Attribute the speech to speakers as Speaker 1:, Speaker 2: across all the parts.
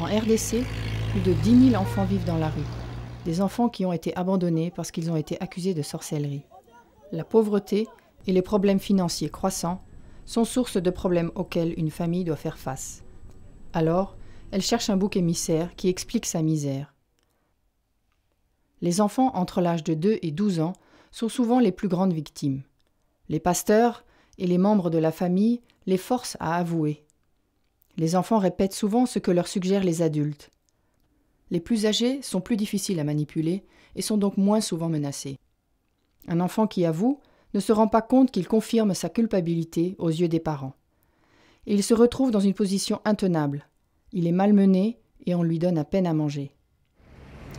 Speaker 1: En RDC, plus de 10 000 enfants vivent dans la rue. Des enfants qui ont été abandonnés parce qu'ils ont été accusés de sorcellerie. La pauvreté et les problèmes financiers croissants sont source de problèmes auxquels une famille doit faire face. Alors, elle cherche un bouc émissaire qui explique sa misère. Les enfants entre l'âge de 2 et 12 ans sont souvent les plus grandes victimes. Les pasteurs et les membres de la famille les forcent à avouer. Les enfants répètent souvent ce que leur suggèrent les adultes. Les plus âgés sont plus difficiles à manipuler et sont donc moins souvent menacés. Un enfant qui avoue ne se rend pas compte qu'il confirme sa culpabilité aux yeux des parents. Et il se retrouve dans une position intenable. Il est malmené et on lui donne à peine à manger.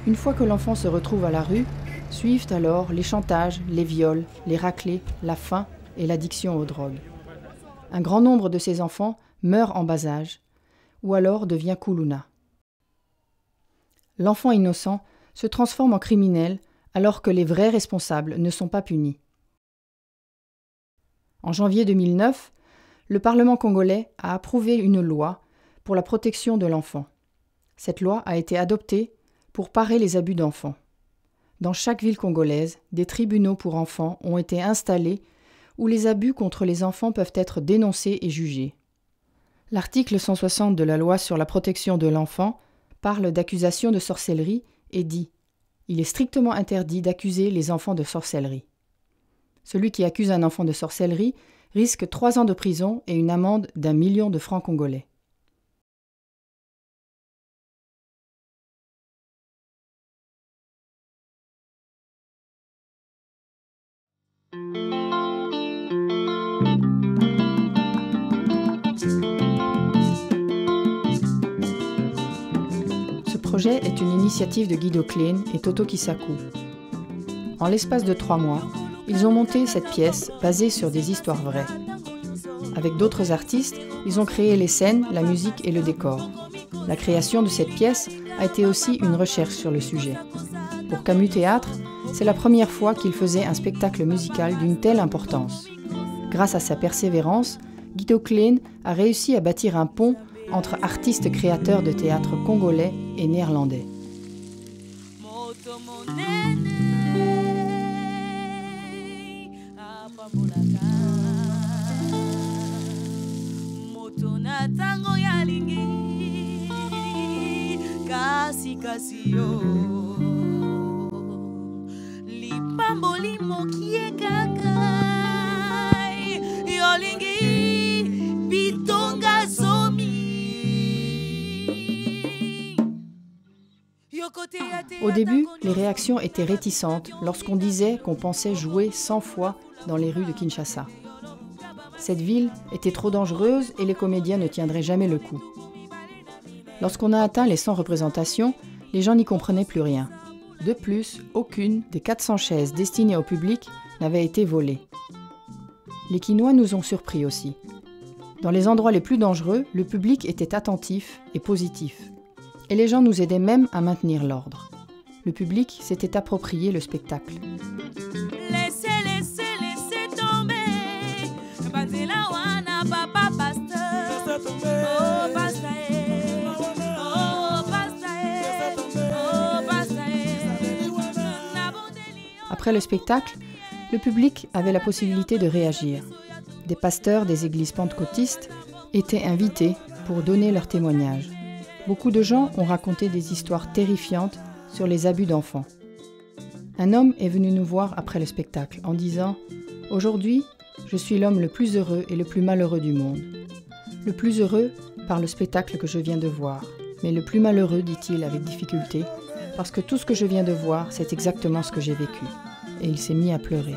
Speaker 1: Une fois que l'enfant se retrouve à la rue, suivent alors les chantages, les viols, les raclées, la faim et l'addiction aux drogues. Un grand nombre de ces enfants meurt en bas âge, ou alors devient kuluna. L'enfant innocent se transforme en criminel alors que les vrais responsables ne sont pas punis. En janvier 2009, le Parlement congolais a approuvé une loi pour la protection de l'enfant. Cette loi a été adoptée pour parer les abus d'enfants. Dans chaque ville congolaise, des tribunaux pour enfants ont été installés où les abus contre les enfants peuvent être dénoncés et jugés. L'article 160 de la loi sur la protection de l'enfant parle d'accusation de sorcellerie et dit « Il est strictement interdit d'accuser les enfants de sorcellerie ». Celui qui accuse un enfant de sorcellerie risque 3 ans de prison et une amende d'1 million de francs congolais. Ce projet est une initiative de Guido Klein et Toto Kisaku. En l'espace de 3 mois, ils ont monté cette pièce basée sur des histoires vraies. Avec d'autres artistes, ils ont créé les scènes, la musique et le décor. La création de cette pièce a été aussi une recherche sur le sujet. Pour Camus Théâtre, c'est la première fois qu'il faisait un spectacle musical d'une telle importance. Grâce à sa persévérance, Guido Klein a réussi à bâtir un pont entre artistes créateurs de théâtre congolais et néerlandais. Au début, les réactions étaient réticentes lorsqu'on disait qu'on pensait jouer 100 fois dans les rues de Kinshasa. Cette ville était trop dangereuse et les comédiens ne tiendraient jamais le coup. Lorsqu'on a atteint les 100 représentations, les gens n'y comprenaient plus rien. De plus, aucune des 400 chaises destinées au public n'avait été volée. Les Kinois nous ont surpris aussi. Dans les endroits les plus dangereux, le public était attentif et positif. Et les gens nous aidaient même à maintenir l'ordre. Le public s'était approprié le spectacle. Après le spectacle, le public avait la possibilité de réagir. Des pasteurs des églises pentecôtistes étaient invités pour donner leur témoignage. Beaucoup de gens ont raconté des histoires terrifiantes sur les abus d'enfants. Un homme est venu nous voir après le spectacle en disant « Aujourd'hui, je suis l'homme le plus heureux et le plus malheureux du monde. Le plus heureux par le spectacle que je viens de voir, mais le plus malheureux, dit-il avec difficulté, parce que tout ce que je viens de voir, c'est exactement ce que j'ai vécu. » Et il s'est mis à pleurer.